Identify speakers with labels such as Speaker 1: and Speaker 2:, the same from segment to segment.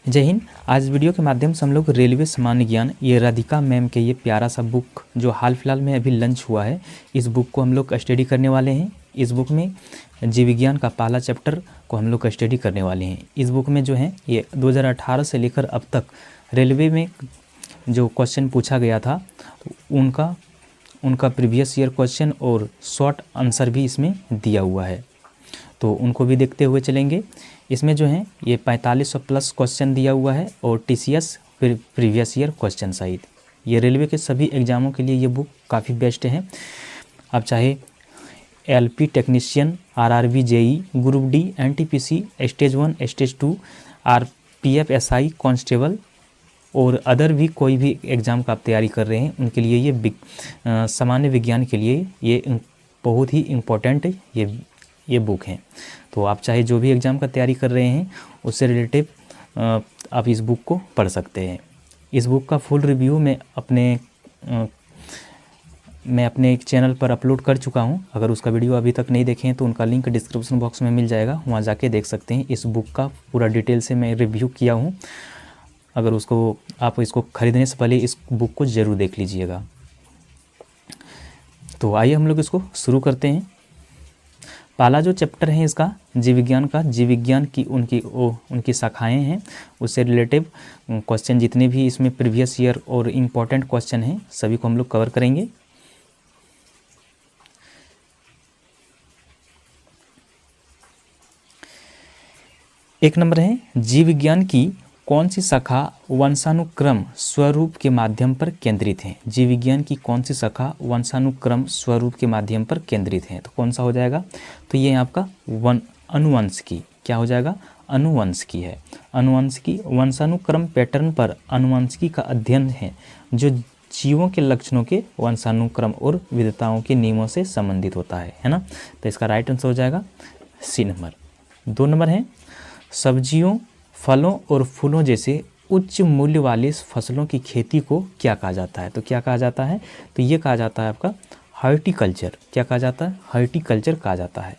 Speaker 1: जय हिंद। आज वीडियो के माध्यम से हम लोग रेलवे सामान्य ज्ञान, ये राधिका मैम के ये प्यारा सा बुक जो हाल फिलहाल में अभी लंच हुआ है, इस बुक को हम लोग स्टडी करने वाले हैं। इस बुक में जीव विज्ञान का पहला चैप्टर को हम लोग स्टडी करने वाले हैं। इस बुक में जो है ये 2018 से लेकर अब तक रेलवे में जो क्वेश्चन पूछा गया था उनका प्रीवियस ईयर क्वेश्चन और शॉर्ट आंसर भी इसमें दिया हुआ है, तो उनको भी देखते हुए चलेंगे। इसमें जो है ये 4500 प्लस क्वेश्चन दिया हुआ है और TCS प्रीवियस ईयर क्वेश्चन सहित ये रेलवे के सभी एग्ज़ामों के लिए ये बुक काफ़ी बेस्ट है। अब चाहे LP technician, RRB JE, group D, NTPC, stage 1, stage 2, RPF SI constable और अदर भी कोई भी एग्ज़ाम का आप तैयारी कर रहे हैं उनके लिए ये सामान्य विज्ञान के लिए ये बहुत ही इम्पोर्टेंट ये बुक है। तो आप चाहे जो भी एग्ज़ाम का तैयारी कर रहे हैं उससे रिलेटिव आप इस बुक को पढ़ सकते हैं। इस बुक का फुल रिव्यू मैं अपने एक चैनल पर अपलोड कर चुका हूं। अगर उसका वीडियो अभी तक नहीं देखे हैं तो उनका लिंक डिस्क्रिप्शन बॉक्स में मिल जाएगा, वहां जाके देख सकते हैं। इस बुक का पूरा डिटेल से मैं रिव्यू किया हूँ। अगर आप इसको खरीदने से पहले इस बुक को ज़रूर देख लीजिएगा। तो आइए हम लोग इसको शुरू करते हैं। पहला जो चैप्टर है इसका जीव विज्ञान की उनकी शाखाएं हैं, उससे रिलेटिव क्वेश्चन जितने भी इसमें प्रीवियस ईयर और इम्पोर्टेंट क्वेश्चन हैं सभी को हम लोग कवर करेंगे। एक नंबर है जीव विज्ञान की कौन सी शाखा वंशानुक्रम स्वरूप के माध्यम पर केंद्रित है। जीव विज्ञान की कौन सी शाखा वंशानुक्रम स्वरूप के माध्यम पर केंद्रित है, तो कौन सा हो जाएगा? तो ये आपका अनुवंशिकी क्या हो जाएगा? अनुवंशिकी है। अनुवंशिकी वंशानुक्रम पैटर्न पर अनुवंशिकी का अध्ययन है जो जीवों के लक्षणों के वंशानुक्रम और विविधताओं के नियमों से संबंधित होता है ना। तो इसका राइट आंसर हो जाएगा C नंबर। 2 नंबर है सब्जियों, फलों और फूलों जैसे उच्च मूल्य वाली फसलों की खेती को क्या कहा जाता है? तो क्या कहा जाता है? तो ये कहा जाता है आपका हॉर्टिकल्चर। क्या कहा जाता है? हॉर्टिकल्चर कहा जाता है।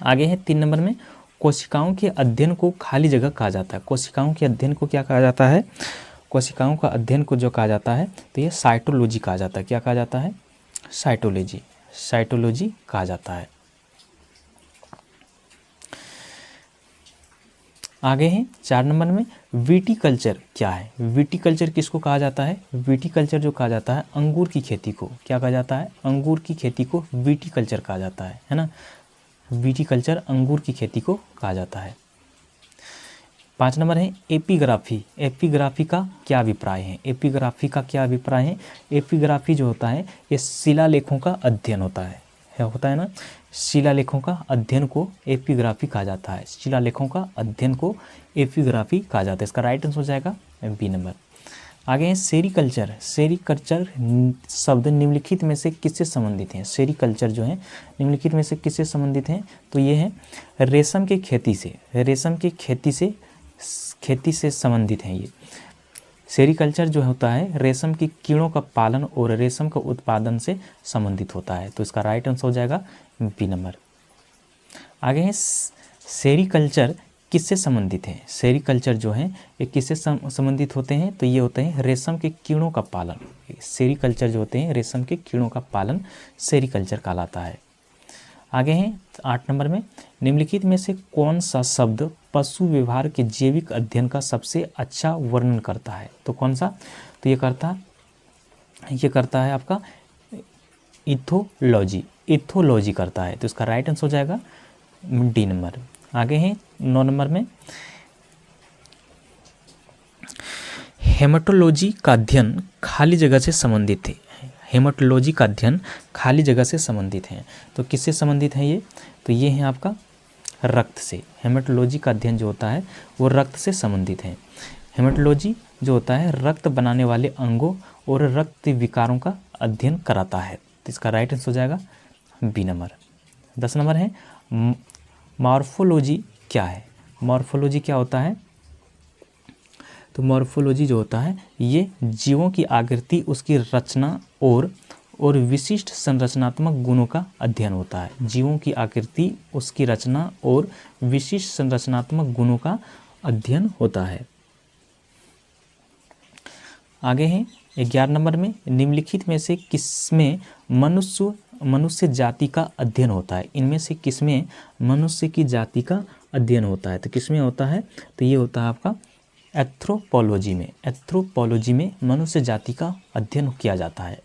Speaker 1: आगे है 3 नंबर में कोशिकाओं के अध्ययन को खाली जगह कहा जाता है। कोशिकाओं के अध्ययन को क्या कहा जाता है? कोशिकाओं का अध्ययन को जो कहा जाता है तो ये साइटोलॉजी कहा जाता है। क्या कहा जाता है? साइटोलॉजी कहा जाता है। आगे हैं 4 नंबर में विटिकल्चर क्या है? विटिकल्चर किसको कहा जाता है? विटिकल्चर जो कहा जाता है अंगूर की खेती को क्या कहा जाता है? अंगूर की खेती को विटिकल्चर कहा जाता है ना। विटिकल्चर अंगूर की खेती को कहा जाता है। 5 नंबर है एपिग्राफी। एपिग्राफी का क्या अभिप्राय है? एपिग्राफी का क्या अभिप्राय है? एपिग्राफी जो होता है ये शिलालेखों का अध्ययन होता है ना। शिलालेखों का अध्ययन को एपिग्राफी कहा जाता है। शिलालेखों का अध्ययन को एपिग्राफी कहा जाता है। इसका राइट आंसर हो जाएगा B नंबर। आगे है सेरीकल्चर। सेरीकल्चर शब्द निम्नलिखित में से किससे संबंधित हैं? सेरीकल्चर जो है निम्नलिखित में से किससे संबंधित हैं? तो ये है रेशम के खेती से। रेशम के खेती से संबंधित हैं। ये सेरीकल्चर जो होता है रेशम की कीड़ों का पालन और रेशम का उत्पादन से संबंधित होता है। तो इसका राइट आंसर हो जाएगा B नंबर। आगे है सेरीकल्चर किससे संबंधित है? सेरीकल्चर जो है ये किससे संबंधित होते हैं? तो ये होते हैं रेशम के कीड़ों का पालन। सेरीकल्चर जो होते हैं रेशम के कीड़ों का पालन सेरीकल्चर कहलाता है। आगे हैं 8 नंबर में निम्नलिखित में से कौन सा शब्द पशु व्यवहार के जैविक अध्ययन का सबसे अच्छा वर्णन करता है? तो कौन सा? तो ये करता है आपका इथोलॉजी करता है। तो इसका राइट आंसर हो जाएगा D नंबर। आगे हैं 9 नंबर में हेमेटोलॉजी का अध्ययन खाली जगह से संबंधित है। हेमेटोलॉजी का अध्ययन खाली जगह से संबंधित है। तो किससे संबंधित है ये? तो ये है आपका रक्त से। हेमेटोलॉजी का अध्ययन जो होता है वो रक्त से संबंधित है। हेमेटोलॉजी जो होता है रक्त बनाने वाले अंगों और रक्त विकारों का अध्ययन कराता है। तो इसका राइट आंसर हो जाएगा B नंबर। 10 नंबर है मॉर्फोलॉजी क्या है? मॉर्फोलॉजी क्या होता है? तो मॉर्फोलॉजी जो होता है ये जीवों की आकृति, उसकी रचना और विशिष्ट संरचनात्मक गुणों का अध्ययन होता है। जीवों की आकृति, उसकी रचना और विशिष्ट संरचनात्मक गुणों का अध्ययन होता है। आगे हैं 11 नंबर में, निम्नलिखित में से किसमें मनुष्य जाति का अध्ययन होता है। इनमें से किसमें मनुष्य की जाति का अध्ययन होता है। तो किसमें होता है, तो ये होता है आपका एंथ्रोपोलॉजी में। एंथ्रोपोलॉजी में मनुष्य जाति का अध्ययन किया जाता है,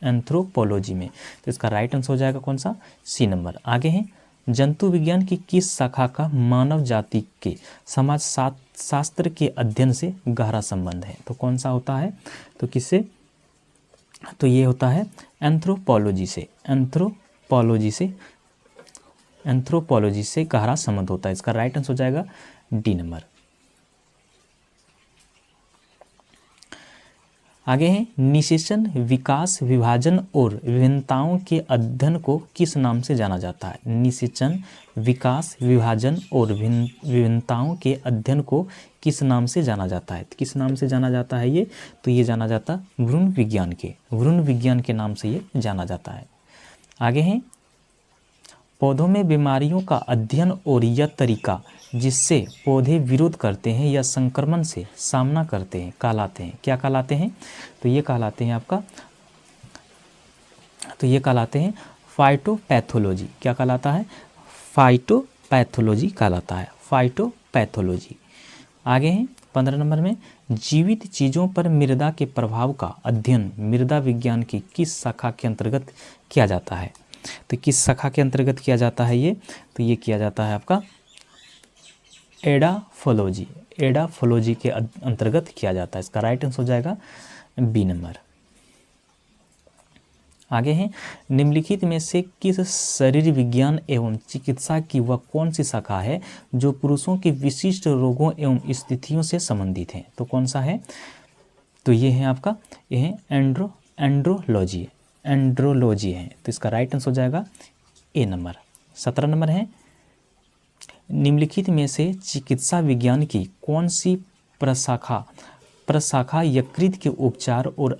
Speaker 1: एंथ्रोपोलॉजी में। तो इसका राइट आंसर हो जाएगा कौन सा, सी नंबर। आगे हैं, जंतु विज्ञान की किस शाखा का मानव जाति के समाज शास्त्र के अध्ययन से गहरा संबंध है। तो कौन सा होता है, तो किससे, तो ये होता है एंथ्रोपोलॉजी से। एंथ्रोपोलॉजी से गहरा संबंध होता है। इसका राइट आंसर हो जाएगा डी नंबर। आगे है, निषेचन, विकास, विभाजन और विभिन्नताओं के अध्ययन को किस नाम से जाना जाता है। निषेचन, विकास, विभाजन और विभिन्नताओं के अध्ययन को किस नाम से जाना जाता है। किस नाम से जाना जाता है ये, तो ये जाना जाता है भ्रूण विज्ञान के नाम से ये जाना जाता है। आगे हैं, पौधों में बीमारियों का अध्ययन और यह तरीका जिससे पौधे विरोध करते हैं या संक्रमण से सामना करते हैं कहलाते हैं, क्या कहलाते हैं, तो ये कहलाते हैं आपका, तो ये कहलाते हैं फाइटोपैथोलॉजी। क्या कहलाता है, फाइटोपैथोलॉजी कहलाता है, फाइटोपैथोलॉजी। आगे हैं 15 नंबर में, जीवित चीज़ों पर मृदा के प्रभाव का अध्ययन मृदा विज्ञान की किस शाखा के अंतर्गत किया जाता है। तो किस शाखा के अंतर्गत किया जाता है ये, तो ये किया जाता है आपका एडाफोलॉजी के अंतर्गत किया जाता है। इसका राइट आंसर हो जाएगा बी नंबर। आगे हैं, निम्नलिखित में से किस शरीर विज्ञान एवं चिकित्सा की वह कौन सी शाखा है जो पुरुषों के विशिष्ट रोगों एवं स्थितियों से संबंधित है। तो कौन सा है, तो ये है आपका, ये है एंड्रोलॉजी है। तो इसका राइट आंसर हो जाएगा ए नंबर। 17 नंबर है, निम्नलिखित में से चिकित्सा विज्ञान की कौन सी प्रशाखा यकृत के उपचार और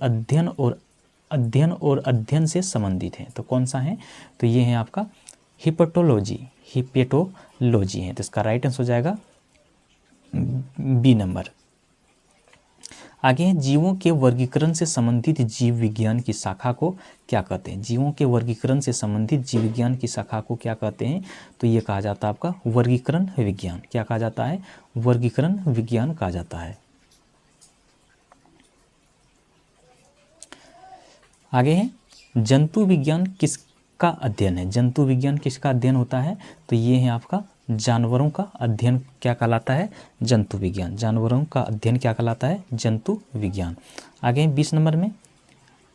Speaker 1: अध्ययन से संबंधित है। तो कौन सा है, तो ये है आपका हिपेटोलॉजी है। तो इसका राइट आंसर हो जाएगा बी नंबर। आगे हैं, जीवों के वर्गीकरण से संबंधित जीव विज्ञान की शाखा को क्या कहते हैं। जीवों के वर्गीकरण से संबंधित जीव विज्ञान की शाखा को क्या कहते हैं, तो ये कहा जाता है आपका वर्गीकरण विज्ञान। क्या कहा जाता है, वर्गीकरण विज्ञान कहा जाता है। आगे है, जंतु विज्ञान किसका अध्ययन है। जंतु विज्ञान किसका अध्ययन होता है, तो ये है आपका जानवरों का अध्ययन क्या कहलाता है, जंतु विज्ञान। जानवरों का अध्ययन क्या कहलाता है, जंतु विज्ञान। आगे 20 नंबर में,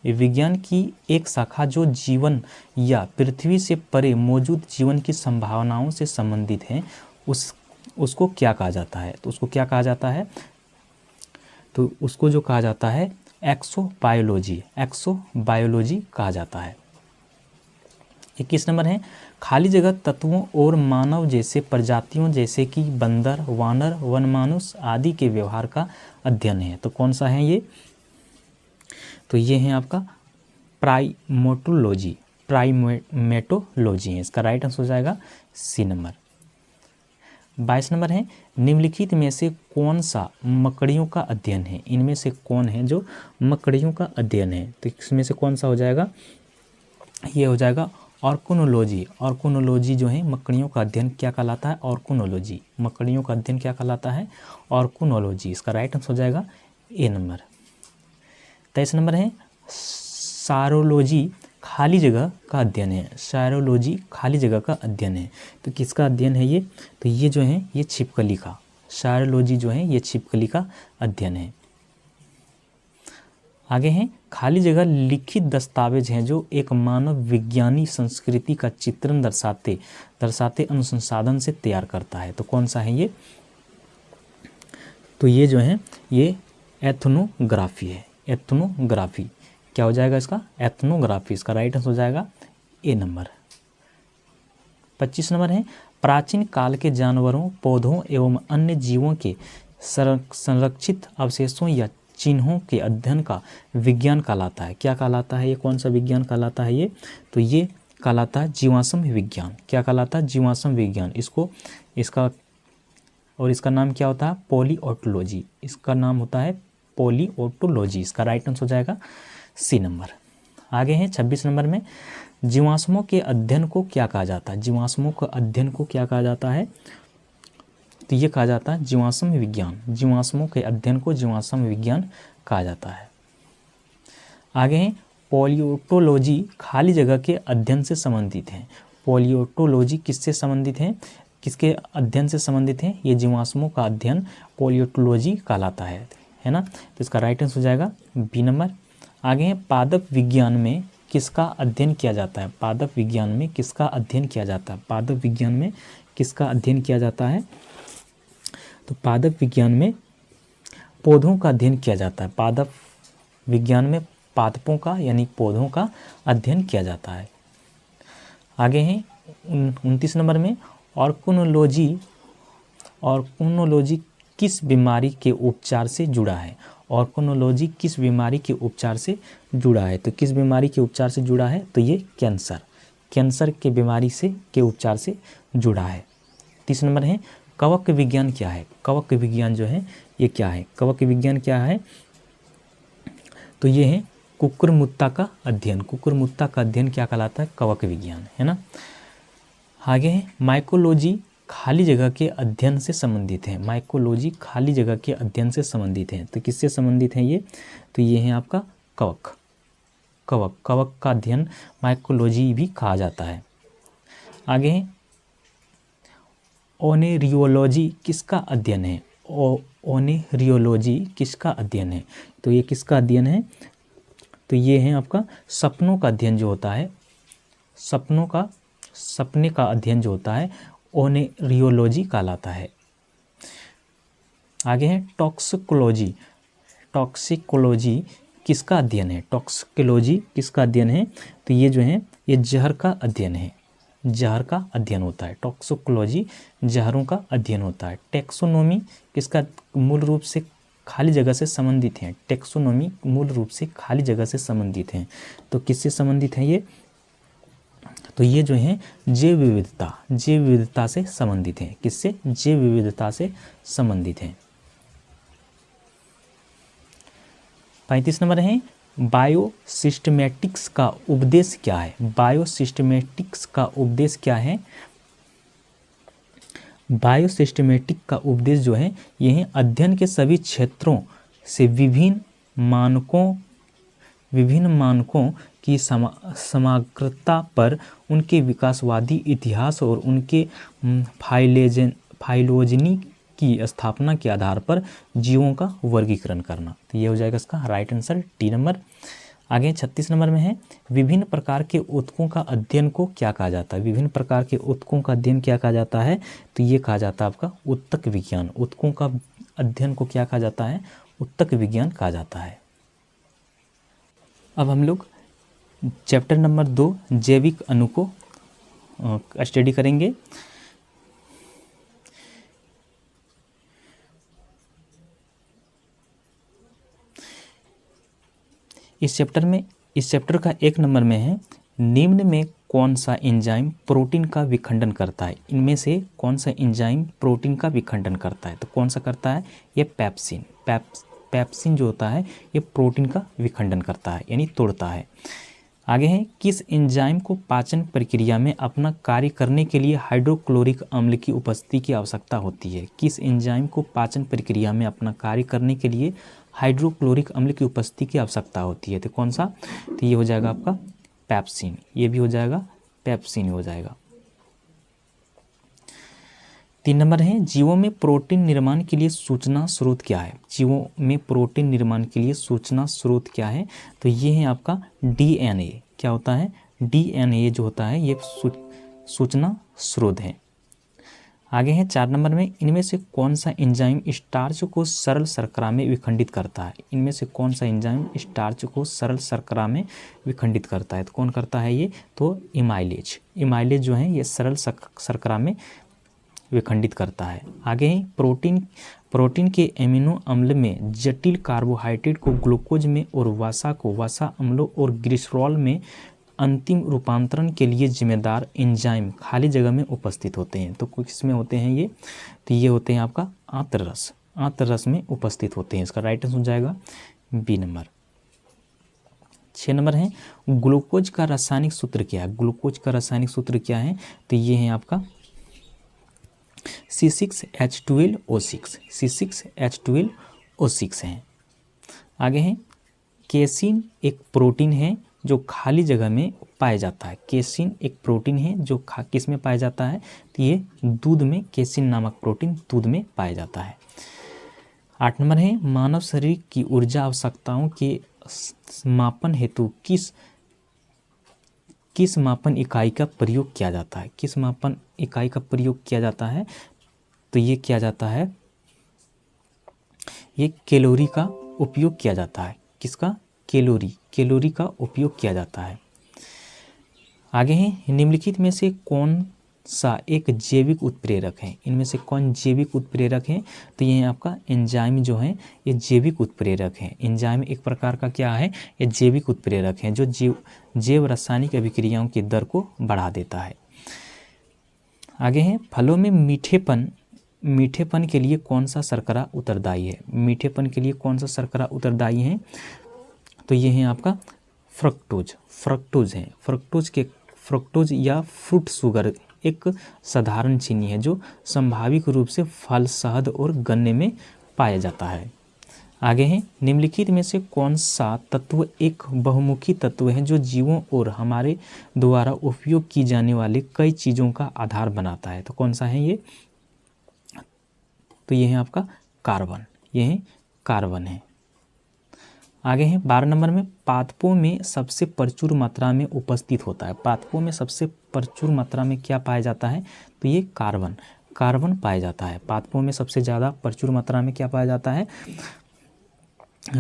Speaker 1: विज्ञान की एक शाखा जो जीवन या पृथ्वी से परे मौजूद जीवन की संभावनाओं से संबंधित है उसको क्या कहा जाता है। तो उसको क्या कहा जाता है, तो उसको जो कहा जाता है एक्सोबायोलॉजी कहा जाता है। 21 नंबर है, खाली जगह तत्वों और मानव जैसे प्रजातियों जैसे कि बंदर, वानर, वनमानुष आदि के व्यवहार का अध्ययन है। तो कौन सा है ये, तो ये है आपका प्राइमेटोलॉजी है। इसका राइट आंसर हो जाएगा सी नंबर। 22 नंबर है, निम्नलिखित में से कौन सा मकड़ियों का अध्ययन है। इनमें से कौन है जो मकड़ियों का अध्ययन है, तो इसमें से कौन सा हो जाएगा, ये हो जाएगा ऑर्कोनोलॉजी जो है मकड़ियों का अध्ययन क्या कहलाता है, ऑर्कोनोलॉजी। मकड़ियों का अध्ययन क्या कहलाता है, ऑर्कोनोलॉजी। इसका राइट आंसर हो जाएगा ए नंबर। 23 नंबर है, सायरोलॉजी खाली जगह का अध्ययन है। सायरोलॉजी खाली जगह का अध्ययन है, तो किसका अध्ययन है ये, तो ये जो है ये छिपकली का, सायरोलॉजी जो है ये छिपकली का अध्ययन है। आगे हैं, खाली जगह लिखित दस्तावेज हैं जो एक मानव विज्ञानी संस्कृति का चित्रण दर्शाते अनुसंधान से तैयार करता है। तो कौन सा है ये, तो ये जो है ये एथनोग्राफी है। एथनोग्राफी क्या हो जाएगा इसका, एथनोग्राफी। इसका राइट आंसर हो जाएगा ए नंबर। 25 नंबर है, प्राचीन काल के जानवरों, पौधों एवं अन्य जीवों के संरक्षित अवशेषों या चिन्हों के अध्ययन का विज्ञान कहलाता है। क्या कहलाता है ये, कौन सा विज्ञान कहलाता है ये, तो ये कहलाता है जीवाश्म विज्ञान। क्या कहलाता है, जीवाश्म विज्ञान। इसका और इसका नाम क्या होता है? पॉलीऑटोलॉजी। इसका नाम होता है पॉलीऑटोलॉजी। इसका राइट आंसर हो जाएगा सी नंबर। आगे हैं 26 नंबर में, जीवाश्मों के अध्ययन को क्या कहा जाता है? जीवाश्मों के अध्ययन को क्या कहा जाता है? तो ये कहा जाता है जीवाश्म विज्ञान। जीवाश्मों के अध्ययन को जीवाश्म विज्ञान कहा जाता है। आगे हैं पॉलीऑटोलॉजी खाली जगह के अध्ययन से संबंधित है। पॉलीऑटोलॉजी किससे संबंधित है? किसके अध्ययन से संबंधित है? ये जीवाश्मों का अध्ययन पॉलीऑटोलॉजी कहलाता है ना। तो इसका राइट आंसर हो जाएगा बी नंबर। आगे हैं पादप विज्ञान में किसका अध्ययन किया जाता है? पादप विज्ञान में किसका अध्ययन किया जाता है? पादप विज्ञान में किसका अध्ययन किया जाता है? तो पादप विज्ञान में पौधों का अध्ययन किया जाता है। पादप विज्ञान में पादपों का यानी पौधों का अध्ययन किया जाता है। आगे हैं 29 नंबर में, ऑर्गेनोलॉजी किस बीमारी के उपचार से जुड़ा है? ऑर्गेनोलॉजी किस बीमारी के उपचार से जुड़ा है? तो किस बीमारी के उपचार से जुड़ा है? तो ये कैंसर के बीमारी से के उपचार से जुड़ा है। 30 नंबर है, कवक विज्ञान क्या है? कवक विज्ञान जो है ये क्या है? कवक विज्ञान क्या है? तो ये है कुकुरमुत्ता का अध्ययन। कुकुरमुत्ता का अध्ययन क्या कहलाता है? कवक विज्ञान, है ना। आगे है माइकोलॉजी खाली जगह के अध्ययन से संबंधित है। माइकोलॉजी खाली जगह के अध्ययन से संबंधित है। तो किससे संबंधित है ये? तो ये है आपका कवक का अध्ययन माइकोलॉजी भी कहा जाता है। आगे है ओनेरियोलॉजी किसका अध्ययन है? ओनेरियोलॉजी किसका अध्ययन है? तो ये किसका अध्ययन है? तो ये है आपका सपनों का अध्ययन जो होता है, सपने का अध्ययन जो होता है ओनेरियोलॉजी कहलाता है। आगे है टॉक्सिकोलॉजी किसका अध्ययन है? टॉक्सिकोलॉजी किसका अध्ययन है? तो ये जो है ये जहर का अध्ययन है। जहर का अध्ययन होता है। टॉक्सिकोलॉजी जहरों का अध्ययन होता है। टैक्सोनॉमी किसका मूल रूप से खाली जगह से संबंधित है? टैक्सोनॉमी मूल रूप से खाली जगह से संबंधित है। तो किससे संबंधित है ये? तो ये जो है जैव विविधता से संबंधित है। किससे? जैव विविधता से संबंधित है। 35 नंबर है, बायोसिस्टमैटिक्स का उपदेश क्या है? बायोसिस्टमैटिक्स का उपदेश क्या है? बायोसिस्टमैटिक का उपदेश जो है ये है अध्ययन के सभी क्षेत्रों से विभिन्न मानकों की समग्रता पर उनके विकासवादी इतिहास और उनके फाइलोजेनी की स्थापना के आधार पर जीवों का वर्गीकरण करना। तो ये हो जाएगा इसका राइट आंसर टी नंबर। आगे 36 नंबर में है, विभिन्न प्रकार के ऊतकों का अध्ययन को क्या कहा जाता है? विभिन्न प्रकार के ऊतकों का अध्ययन क्या कहा जाता है? तो ये कहा जाता है आपका ऊतक विज्ञान। ऊतकों का अध्ययन को क्या कहा जाता है? ऊतक विज्ञान कहा जाता है। अब हम लोग चैप्टर नंबर 2 जैविक अणु को स्टडी करेंगे। इस चैप्टर का 1 नंबर में है, निम्न में कौन सा एंजाइम प्रोटीन का विखंडन करता है? इनमें से कौन सा एंजाइम प्रोटीन का विखंडन करता है? तो कौन सा करता है? ये पेप्सिन। पेप्सिन जो होता है ये प्रोटीन का विखंडन करता है यानी तोड़ता है। आगे है, किस एंजाइम को पाचन प्रक्रिया में अपना कार्य करने के लिए हाइड्रोक्लोरिक अम्ल की उपस्थिति की आवश्यकता होती है? किस एंजाइम को पाचन प्रक्रिया में अपना कार्य करने के लिए हाइड्रोक्लोरिक अम्ल की उपस्थिति की आवश्यकता होती है? तो कौन सा? तो ये हो जाएगा आपका पेप्सिन। ये भी हो जाएगा पेप्सिन हो जाएगा। 3 नंबर है, जीवों में प्रोटीन निर्माण के लिए सूचना स्रोत क्या है? जीवों में प्रोटीन निर्माण के लिए सूचना स्रोत क्या है? तो ये है आपका डीएनए। क्या होता है? डीएनए जो होता है ये सूचना स्रोत है। आगे है 4 नंबर में, इनमें से कौन सा एंजाइम स्टार्च को सरल शर्करा में विखंडित करता है? इनमें से कौन सा एंजाइम स्टार्च को सरल शर्करा में विखंडित करता है? तो कौन करता है ये? तो इमाइलेज जो है ये सरल शर्करा में विखंडित करता है। आगे है प्रोटीन के एमिनो अम्ल में जटिल कार्बोहाइड्रेट को ग्लूकोज में और वसा को वसा अम्लों और ग्लिसरॉल में अंतिम रूपांतरण के लिए जिम्मेदार एंजाइम खाली जगह में उपस्थित होते हैं। तो किसमें होते हैं ये? तो ये होते हैं आपका आंत्ररस, आंत्ररस में उपस्थित होते हैं। इसका राइट आंसर हो जाएगा बी नंबर। 6 नंबर है ग्लूकोज का रासायनिक सूत्र क्या है? ग्लूकोज का रासायनिक सूत्र क्या है? तो ये है आपका C6H12O6, C6H12O6 है। आगे है केसिन एक प्रोटीन है जो खाली जगह में पाया जाता है। केसिन एक प्रोटीन है जो किस में पाया जाता है? तो ये दूध में, केसिन नामक प्रोटीन दूध में पाया जाता है। 8 नंबर है मानव शरीर की ऊर्जा आवश्यकताओं के मापन हेतु किस मापन इकाई का प्रयोग किया जाता है? किस मापन इकाई का प्रयोग किया जाता है? तो ये किया जाता है, ये कैलोरी का उपयोग किया जाता है। किसका? कैलोरी का उपयोग किया जाता है। आगे है निम्नलिखित में से कौन सा एक जैविक उत्प्रेरक है? इनमें से कौन जैविक उत्प्रेरक है? तो ये आपका एंजाइम जो है ये जैविक उत्प्रेरक है। एंजाइम एक प्रकार का क्या है? ये जैविक उत्प्रेरक है जो जैव रासायनिक अभिक्रियाओं की दर को बढ़ा देता है। आगे है फलों में मीठेपन के लिए कौन सा शर्करा उत्तरदायी है? मीठेपन के लिए कौन सा शर्करा उत्तरदायी है? तो ये है आपका फ्रक्टोज है। फ्रक्टोज या फ्रूट शुगर एक साधारण चीनी है जो संभाविक रूप से फल, शहद और गन्ने में पाया जाता है। आगे है निम्नलिखित में से कौन सा तत्व एक बहुमुखी तत्व है जो जीवों और हमारे द्वारा उपयोग की जाने वाली कई चीज़ों का आधार बनाता है? तो कौन सा है ये? तो ये है आपका कार्बन, ये है कार्बन है। आगे है 12 नंबर में पादपों में सबसे प्रचुर मात्रा में उपस्थित होता है। पादपों में सबसे प्रचुर मात्रा में क्या पाया जाता है? तो ये कार्बन पाया जाता है। पादपों में सबसे ज़्यादा प्रचुर मात्रा में क्या पाया जाता है?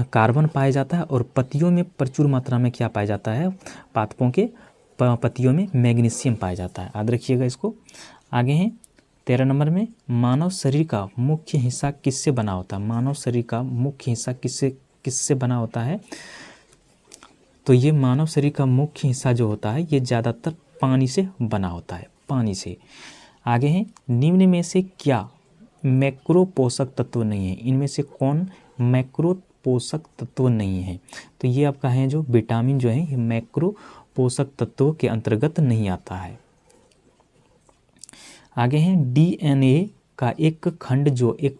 Speaker 1: कार्बन पाया जाता है। और पत्तियों में प्रचुर मात्रा में क्या पाया जाता है? पादपों के पत्तियों में मैग्नीशियम पाया जाता है। याद रखिएगा इसको। आगे है 13 नंबर में मानव शरीर का मुख्य हिस्सा किससे बना होता है? मानव शरीर का मुख्य हिस्सा किससे बना होता है? तो ये मानव शरीर का मुख्य हिस्सा जो होता है ये ज़्यादातर पानी से बना होता है, पानी से। आगे है निम्न में से क्या मैक्रो पोषक तत्व नहीं है? इनमें से कौन मैक्रो पोषक तत्व नहीं है? तो ये आपका है जो विटामिन जो है ये मैक्रो पोषक तत्वों के अंतर्गत नहीं आता है। आगे है DNA का एक खंड जो एक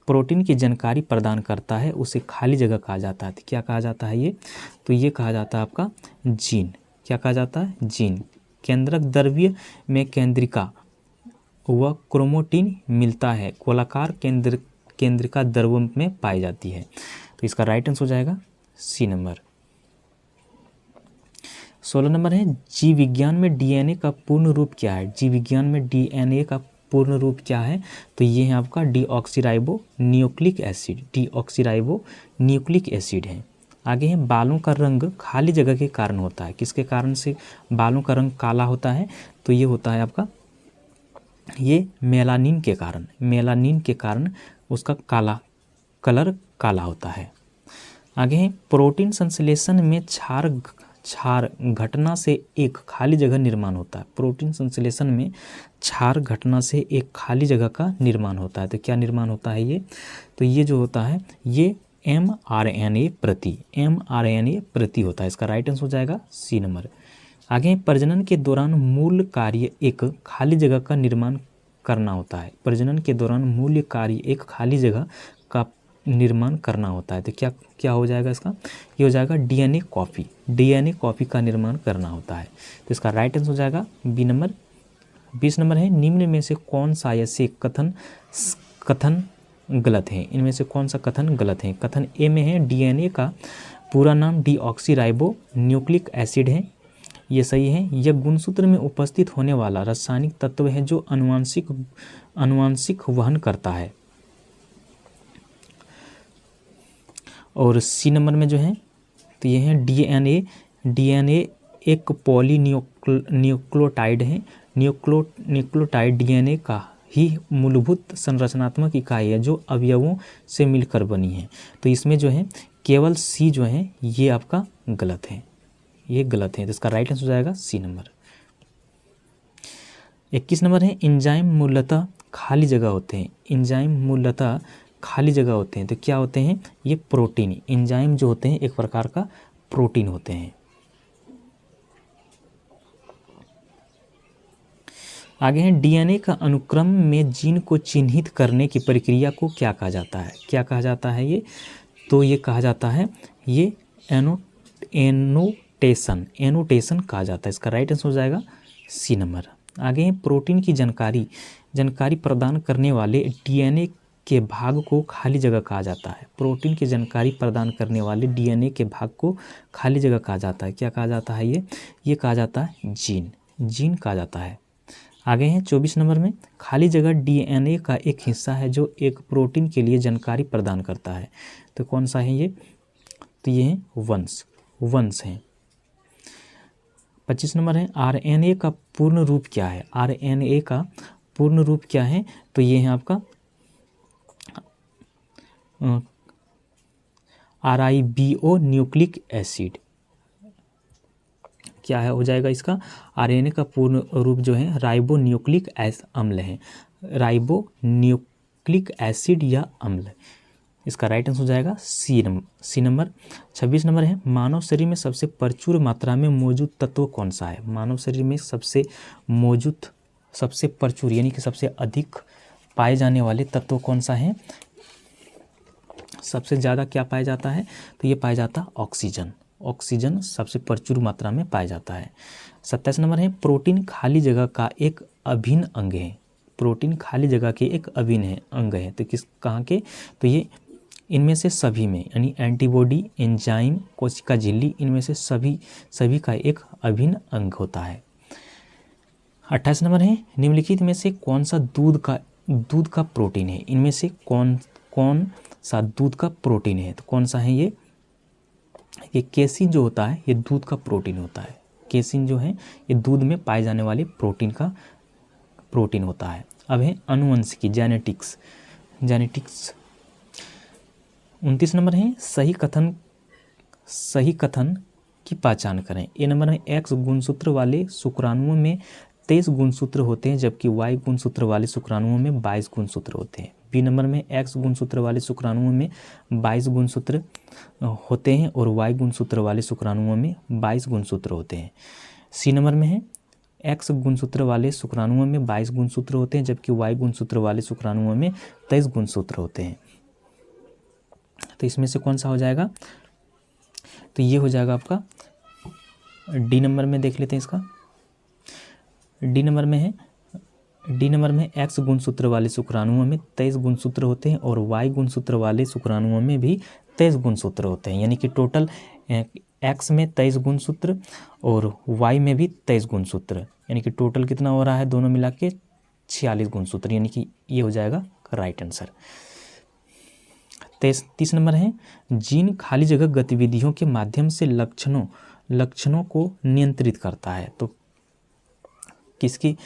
Speaker 1: प्रोटीन की जानकारी प्रदान करता है उसे खाली जगह कहा जाता है। तो क्या कहा जाता है ये? तो ये कहा जाता है आपका जीन। क्या कहा जाता है? जीन। केंद्रक द्रव्य में केंद्रिका व क्रोमोटिन मिलता है, गोलाकार केंद्रिका द्रव्य में पाई जाती है। तो इसका राइट आंसर हो जाएगा सी नंबर। 16 नंबर है जीव विज्ञान में DNA का पूर्ण रूप क्या है? जीव विज्ञान में DNA का पूर्ण रूप क्या है? तो ये है आपका डीऑक्सीराइबो न्यूक्लिक एसिड है। आगे है बालों का रंग खाली जगह के कारण होता है। किसके कारण से बालों का रंग काला होता है? तो ये होता है आपका ये मेलानिन के कारण उसका कलर काला होता है। आगे है प्रोटीन संश्लेषण में क्षार घटना से एक खाली जगह निर्माण होता है। प्रोटीन संश्लेषण में क्षार घटना से एक खाली जगह का निर्माण होता है। तो क्या निर्माण होता है ये? तो ये जो होता है ये mRNA प्रति होता है। इसका राइट आंसर हो जाएगा सी नंबर। आगे प्रजनन के दौरान मूल कार्य एक खाली जगह का निर्माण करना होता है। प्रजनन के दौरान मूल कार्य एक खाली जगह का निर्माण करना होता है। तो क्या हो जाएगा इसका? ये हो जाएगा DNA कॉपी का निर्माण करना होता है। तो इसका राइट आंसर हो जाएगा बी नंबर। 20 नंबर है निम्न में से कौन सा ऐसे कथन गलत है? इनमें से कौन सा कथन गलत है? कथन ए में है DNA का पूरा नाम डीऑक्सीराइबो न्यूक्लिक एसिड है, ये सही है। यह गुणसूत्र में उपस्थित होने वाला रासायनिक तत्व है जो अनुवांशिक वहन करता है। और सी नंबर में जो है तो ये है DNA एक पॉलीन्यूक्लियोटाइड है। न्यूक्लियोटाइड DNA का ही मूलभूत संरचनात्मक इकाई है जो अवयवों से मिलकर बनी है। तो इसमें जो है केवल सी जो है ये आपका गलत है। ये गलत है, तो इसका राइट आंसर हो जाएगा सी नंबर। 21 नंबर है एंजाइम मूलतः खाली जगह होते हैं। एंजाइम मूलतः खाली जगह होते हैं, तो क्या होते हैं? ये प्रोटीन। एंजाइम जो होते हैं एक प्रकार का प्रोटीन होते हैं। आगे है डीएनए का अनुक्रम में जीन को चिन्हित करने की प्रक्रिया को क्या कहा जाता है? क्या कहा जाता है ये? तो ये कहा जाता है ये एनोटेशन कहा जाता है। इसका राइट आंसर हो जाएगा सी नंबर। आगे है प्रोटीन की जानकारी प्रदान करने वाले डीएनए के भाग को खाली जगह कहा जाता है। प्रोटीन की जानकारी प्रदान करने वाले डीएनए के भाग को खाली जगह कहा जाता है। क्या कहा जाता है ये कहा जाता है जीन कहा जाता है। आगे हैं 24 नंबर में खाली जगह डीएनए का एक हिस्सा है जो एक प्रोटीन के लिए जानकारी प्रदान करता है, तो कौन सा है ये? तो ये है वंश है। 25 नंबर है आरएनए का पूर्ण रूप क्या है? आरएनए का पूर्ण रूप क्या है? तो ये है आपका RIBO न्यूक्लिक एसिड। क्या है हो जाएगा इसका? आरएनए का पूर्ण रूप जो है राइबो न्यूक्लिक अम्ल है। राइबो न्यूक्लिक एसिड या अम्ल। इसका राइट आंसर हो जाएगा सी नंबर। 26 नंबर है मानव शरीर में सबसे प्रचुर मात्रा में मौजूद तत्व कौन सा है? मानव शरीर में सबसे प्रचुर यानी कि सबसे अधिक पाए जाने वाले तत्व कौन सा है? सबसे ज़्यादा क्या पाया जाता है? तो ये पाया जाता है ऑक्सीजन सबसे प्रचुर मात्रा में पाया जाता है। 27 नंबर है प्रोटीन खाली जगह का एक अभिन्न अंग है। प्रोटीन खाली जगह के एक अभिन्न अंग है, तो कहाँ के? तो ये इनमें से सभी में यानी एंटीबॉडी, एंजाइम, कोशिका झिल्ली, इनमें से सभी का एक अभिन्न अंग होता है। 28 नंबर है निम्नलिखित में से कौन सा दूध का प्रोटीन है? इनमें से कौन सा दूध का प्रोटीन है? तो कौन सा है ये केसिन जो होता है ये दूध का प्रोटीन होता है। केसिन जो है ये दूध में पाए जाने वाले प्रोटीन होता है। अब है अनुवंशिकी जेनेटिक्स। 29 नंबर है सही कथन की पहचान करें। ए नंबर में एक्स गुणसूत्र वाले शुक्राणुओं में 23 गुणसूत्र होते हैं जबकि वाई गुणसूत्र वाले शुक्राणुओं में 22 गुणसूत्र होते हैं। बी नंबर में एक्स गुणसूत्र वाले शुक्राणुओं में 22 गुणसूत्र होते हैं और वाई गुणसूत्र वाले शुक्राणुओं में 22 गुणसूत्र होते हैं। सी नंबर में है एक्स गुणसूत्र वाले शुक्राणुओं में 22 गुणसूत्र होते हैं जबकि वाई गुणसूत्र वाले शुक्राणुओं में 23 गुणसूत्र होते हैं। तो इसमें से कौन सा हो जाएगा? तो ये हो जाएगा आपका डी नंबर में। देख लेते हैं इसका। डी नंबर में एक्स गुणसूत्र वाले शुक्राणुओं में 23 गुणसूत्र होते हैं और वाई गुणसूत्र वाले शुक्राणुओं में भी 23 गुणसूत्र होते हैं, यानी कि टोटल एक्स में 23 गुणसूत्र और वाई में भी 23 गुणसूत्र, यानी कि टोटल कितना हो रहा है दोनों मिला के 46 गुणसूत्र, यानी कि ये हो जाएगा राइट आंसर। 30 नंबर है जीन खाली जगह गतिविधियों के माध्यम से लक्षणों को नियंत्रित करता है। तो किसकी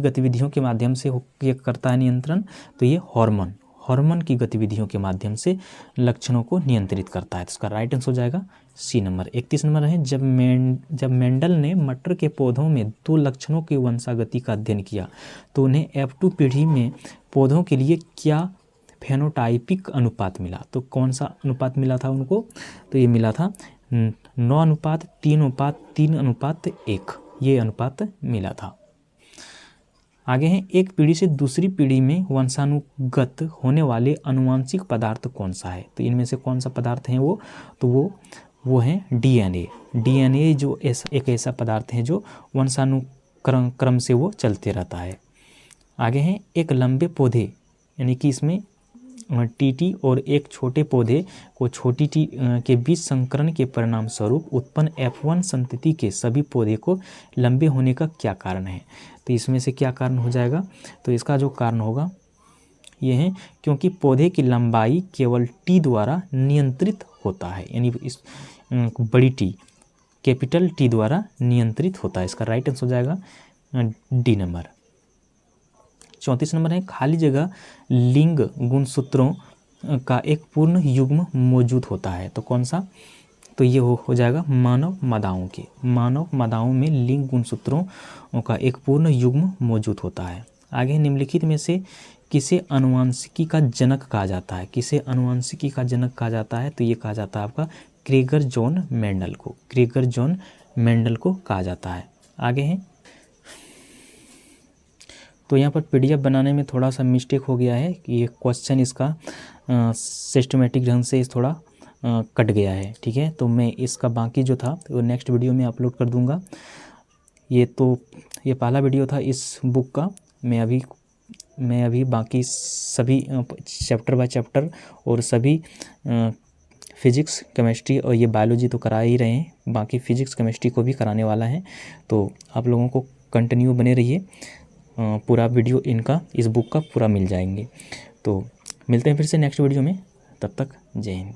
Speaker 1: गतिविधियों के माध्यम से ये करता है नियंत्रण? तो ये हार्मोन की गतिविधियों के माध्यम से लक्षणों को नियंत्रित करता है। तो इसका राइट आंसर हो जाएगा सी नंबर। 31 नंबर है जब मेंडल ने मटर के पौधों में 2 लक्षणों की वंशागति का अध्ययन किया तो उन्हें F2 पीढ़ी में पौधों के लिए क्या फेनोटाइपिक अनुपात मिला? तो कौन सा अनुपात मिला था उनको? तो ये मिला था 9:3:3:1, ये अनुपात मिला था। आगे हैं एक पीढ़ी से दूसरी पीढ़ी में वंशानुगत होने वाले अनुवांशिक पदार्थ कौन सा है? तो इनमें से कौन सा पदार्थ है वो? तो वो है डीएनए जो एक ऐसा पदार्थ है जो वंशानुक्रम से वो चलते रहता है। आगे हैं एक लंबे पौधे यानी कि इसमें टीटी और एक छोटे पौधे को छोटी टी के बीच संकरण के परिणाम स्वरूप उत्पन्न F1 संतति के सभी पौधे को लंबे होने का क्या कारण है? तो इसमें से क्या कारण हो जाएगा? तो इसका जो कारण होगा ये है क्योंकि पौधे की लंबाई केवल टी द्वारा नियंत्रित होता है, यानी इस बड़ी टी कैपिटल टी द्वारा नियंत्रित होता है। इसका राइट आंसर हो जाएगा डी नंबर। 34 नंबर है खाली जगह लिंग गुणसूत्रों का एक पूर्ण युग्म मौजूद होता है। तो कौन सा? तो ये हो जाएगा मानव मादाओं के। मानव मादाओं में लिंग गुणसूत्रों का एक पूर्ण युग्म मौजूद होता है। आगे निम्नलिखित में से किसे आनुवंशिकी का जनक कहा जाता है? किसे आनुवंशिकी का जनक कहा जाता है? तो ये कहा जाता है आपका क्रेगर जॉन मेंडल को। क्रेगर जॉन मेंडल को कहा जाता है। आगे हैं, तो यहाँ पर पीडीएफ बनाने में थोड़ा सा मिस्टेक हो गया है कि ये क्वेश्चन इसका सिस्टमेटिक ढंग से थोड़ा कट गया है, ठीक है। तो मैं इसका बाकी जो था वो नेक्स्ट वीडियो में अपलोड कर दूंगा। ये पहला वीडियो था इस बुक का। मैं अभी बाकी सभी चैप्टर बाय चैप्टर और सभी फिजिक्स केमिस्ट्री और ये बायोलॉजी तो करा ही रहे हैं, बाकी फिजिक्स केमिस्ट्री को भी कराने वाला है। तो आप लोगों को कंटिन्यू बने रहिए, पूरा वीडियो इनका इस बुक का पूरा मिल जाएंगे। तो मिलते हैं फिर से नेक्स्ट वीडियो में, तब तक जय हिंद।